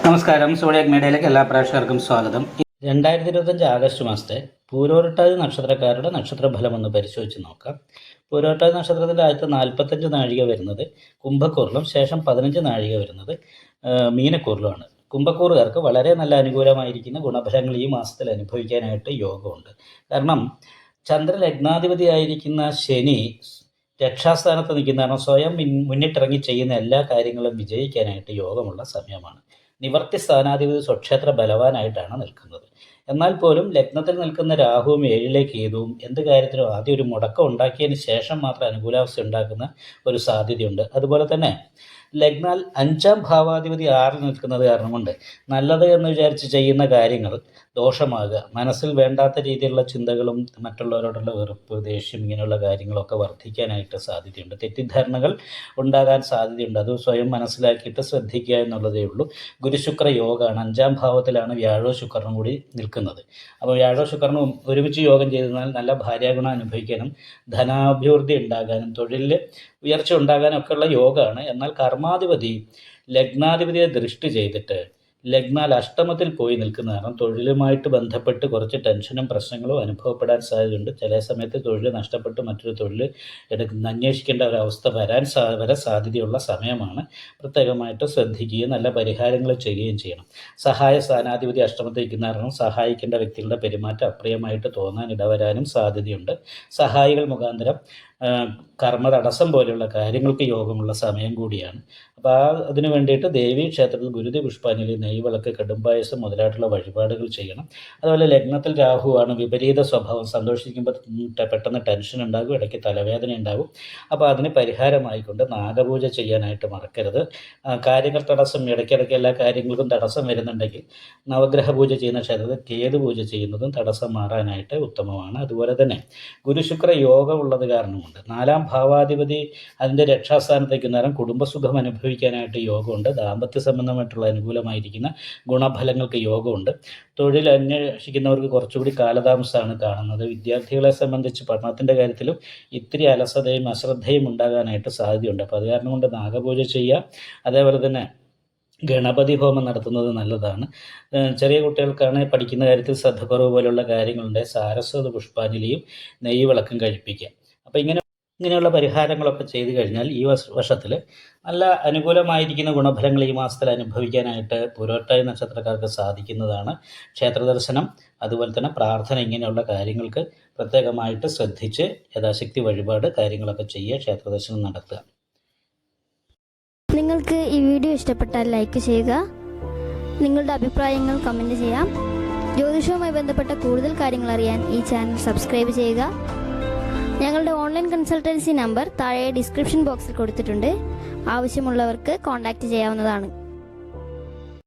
നമസ്കാരം. സോഡിയാക് മീഡിയയിലേക്ക് എല്ലാ പ്രേക്ഷകർക്കും സ്വാഗതം. 2025 ആഗസ്റ്റ് മാസത്തെ പൂരോരുട്ടാതി നക്ഷത്രക്കാരുടെ നക്ഷത്രഫലം ഒന്ന് പരിശോധിച്ച് നോക്കാം. പൂരോരുട്ടാതി നക്ഷത്രത്തിൻ്റെ ആദ്യത്തെ 45 നാഴിക വരുന്നത് കുംഭക്കൂറിലും ശേഷം 15 നാഴിക വരുന്നത് മീനക്കൂറിലുമാണ്. കുംഭക്കൂറുകാർക്ക് വളരെ നല്ല അനുകൂലമായിരിക്കുന്ന ഗുണഫലങ്ങൾ ഈ മാസത്തിൽ അനുഭവിക്കാനായിട്ട് യോഗമുണ്ട്. കാരണം ചന്ദ്രലഗ്നാധിപതിയായിരിക്കുന്ന ശനി രക്ഷാസ്ഥാനത്ത് നിൽക്കുന്ന കാരണം സ്വയം മുന്നിട്ടിറങ്ങി ചെയ്യുന്ന എല്ലാ കാര്യങ്ങളും വിജയിക്കാനായിട്ട് യോഗമുള്ള സമയമാണ്. നിവർത്തി സ്ഥാനാധിപതി സ്വക്ഷേത്ര ബലവാനായിട്ടാണ് നിൽക്കുന്നത്. എന്നാൽ പോലും ലഗ്നത്തിൽ നിൽക്കുന്ന രാഹുവും 7ലേക്ക് കേതുവും എന്ത് കാര്യത്തിലും ആദ്യം ഒരു മുടക്കം ഉണ്ടാക്കിയതിന് ശേഷം മാത്രം അനുകൂലാവസ്ഥ ഉണ്ടാക്കുന്ന ഒരു സാധ്യതയുണ്ട്. അതുപോലെ തന്നെ ലഗ്നാൽ 5ാം ഭാവാധിപതി 6ൽ നിൽക്കുന്നത് കാരണം കൊണ്ട് നല്ലത് എന്ന് വിചാരിച്ച് ചെയ്യുന്ന കാര്യങ്ങൾ ദോഷമാകുക, മനസ്സിൽ വേണ്ടാത്ത രീതിയിലുള്ള ചിന്തകളും മറ്റുള്ളവരോടുള്ള വെറുപ്പ്, ദേഷ്യം ഇങ്ങനെയുള്ള കാര്യങ്ങളൊക്കെ വർദ്ധിക്കാനായിട്ട് സാധ്യതയുണ്ട്. തെറ്റിദ്ധാരണകൾ ഉണ്ടാകാൻ സാധ്യതയുണ്ട്. അത് സ്വയം മനസ്സിലാക്കിയിട്ട് ശ്രദ്ധിക്കുക എന്നുള്ളതേ ഉള്ളൂ. ഗുരുശുക്ര യോഗമാണ്. 5ാം ഭാവത്തിലാണ് വ്യാഴവും ശുക്രനും കൂടി നിൽക്കുന്നത്. അപ്പോൾ വ്യാഴവും ശുക്രനും ഒരുമിച്ച് യോഗം ചെയ്താൽ നല്ല ഭാര്യാഗുണം അനുഭവിക്കാനും ധനാഭിവൃദ്ധി ഉണ്ടാകാനും തൊഴിലിൽ ഉയർച്ച ഉണ്ടാകാനും ഒക്കെയുള്ള യോഗമാണ്. എന്നാൽ കർമാധിപതി ലഗ്നാധിപതിയെ ദൃഷ്ടി ചെയ്തിട്ട് ലഗ്നാൽ അഷ്ടമത്തിൽ പോയി നിൽക്കുന്ന കാരണം തൊഴിലുമായിട്ട് ബന്ധപ്പെട്ട് കുറച്ച് ടെൻഷനും പ്രശ്നങ്ങളും അനുഭവപ്പെടാൻ സാധ്യതയുണ്ട്. ചില സമയത്ത് തൊഴിൽ നഷ്ടപ്പെട്ട് മറ്റൊരു തൊഴിൽ അന്വേഷിക്കേണ്ട ഒരവസ്ഥ വരെ സാധ്യതയുള്ള സമയമാണ്. പ്രത്യേകമായിട്ട് ശ്രദ്ധിക്കുകയും നല്ല പരിഹാരങ്ങൾ ചെയ്യുകയും ചെയ്യണം. സഹായ സ്ഥാനാധിപതി അഷ്ടമത്തിൽ നിൽക്കുന്ന കാരണം സഹായിക്കേണ്ട വ്യക്തികളുടെ പെരുമാറ്റം അപ്രിയമായിട്ട് തോന്നാൻ ഇടവരാനും സാധ്യതയുണ്ട്. സഹായികൾ മുഖാന്തരം കർമ്മ തടസ്സം പോലെയുള്ള കാര്യങ്ങൾക്ക് യോഗമുള്ള സമയം കൂടിയാണ്. അപ്പോൾ അതിനു വേണ്ടിയിട്ട് ദേവീ ക്ഷേത്രത്തിൽ ഗുരുതി പുഷ്പാഞ്ജലി, നെയ്വിളക്ക്, കടുംപായസം മുതലായിട്ടുള്ള വഴിപാടുകൾ ചെയ്യണം. അതുപോലെ ലഗ്നത്തിൽ രാഹുവാണ്. വിപരീത സ്വഭാവം. സന്തോഷിക്കുമ്പോൾ പെട്ടെന്ന് ടെൻഷൻ ഉണ്ടാകും, ഇടയ്ക്ക് തലവേദന ഉണ്ടാകും. അപ്പോൾ അതിന് പരിഹാരമായിക്കൊണ്ട് നാഗപൂജ ചെയ്യാനായിട്ട് മറക്കരുത്. കാര്യങ്ങൾ തടസ്സം, ഇടയ്ക്കിടയ്ക്ക് എല്ലാ കാര്യങ്ങൾക്കും തടസ്സം വരുന്നുണ്ടെങ്കിൽ നവഗ്രഹ പൂജ ചെയ്യുന്ന ക്ഷേത്രത്തിൽ കേതു പൂജ ചെയ്യുന്നതും തടസ്സം മാറാനായിട്ട് ഉത്തമമാണ്. അതുപോലെ തന്നെ ഗുരുശുക്ര യോഗമുള്ളത് കാരണമുണ്ട്. 4ാം ഭാവാധിപതി അതിൻ്റെ രക്ഷാസ്ഥാനത്തേക്ക് നേരം കുടുംബസുഖം അനുഭവിക്കാനായിട്ട് യോഗമുണ്ട്. ദാമ്പത്യ സംബന്ധമായിട്ടുള്ള അനുകൂലമായിരിക്കുന്ന ഗുണഫലങ്ങൾക്ക് യോഗമുണ്ട്. തൊഴിൽ അന്വേഷിക്കുന്നവർക്ക് കുറച്ചുകൂടി കാലതാമസമാണ് കാണുന്നത്. വിദ്യാർത്ഥികളെ സംബന്ധിച്ച് പഠനത്തിൻ്റെ കാര്യത്തിലും ഇത്തിരി അലസതയും അശ്രദ്ധയും ഉണ്ടാകാനായിട്ട് സാധ്യതയുണ്ട്. അപ്പോൾ അത് കാരണം കൊണ്ട് നാഗപൂജ ചെയ്യുക. അതേപോലെ തന്നെ ഗണപതി ഹോമം നടത്തുന്നത് നല്ലതാണ്. ചെറിയ കുട്ടികൾക്കാണ് പഠിക്കുന്ന കാര്യത്തിൽ ശ്രദ്ധക്കുറവ് പോലുള്ള കാര്യങ്ങളുണ്ട്. സാരസ്വത പുഷ്പാഞ്ജലിയും നെയ്വിളക്കും കഴിപ്പിക്കുക. അപ്പോൾ ഇങ്ങനെയുള്ള പരിഹാരങ്ങളൊക്കെ ചെയ്തു കഴിഞ്ഞാൽ ഈ വർഷത്തിൽ നല്ല അനുകൂലമായിരിക്കുന്ന ഗുണഫലങ്ങൾ ഈ മാസത്തിൽ അനുഭവിക്കാനായിട്ട് പൂരോരുട്ടാതി നക്ഷത്രക്കാർക്ക് സാധിക്കുന്നതാണ്. ക്ഷേത്ര ദർശനം, അതുപോലെ തന്നെ പ്രാർത്ഥന, ഇങ്ങനെയുള്ള കാര്യങ്ങൾക്ക് പ്രത്യേകമായിട്ട് ശ്രദ്ധിച്ച് യഥാശക്തി വഴിപാട് കാര്യങ്ങളൊക്കെ ചെയ്യുക, ക്ഷേത്ര ദർശനം നടത്തുക. നിങ്ങൾക്ക് ഈ വീഡിയോ ഇഷ്ടപ്പെട്ടാൽ ലൈക്ക് ചെയ്യുക. നിങ്ങളുടെ അഭിപ്രായങ്ങൾ കമൻറ്റ് ചെയ്യാം. ജ്യോതിഷവുമായി ബന്ധപ്പെട്ട കൂടുതൽ കാര്യങ്ങൾ അറിയാൻ ഈ ചാനൽ സബ്സ്ക്രൈബ് ചെയ്യുക. ഞങ്ങളുടെ ഓൺലൈൻ കൺസൾട്ടൻസി നമ്പർ താഴെ ഡിസ്ക്രിപ്ഷൻ ബോക്സിൽ കൊടുത്തിട്ടുണ്ട്. ആവശ്യമുള്ളവർക്ക് കോൺടാക്റ്റ് ചെയ്യാവുന്നതാണ്.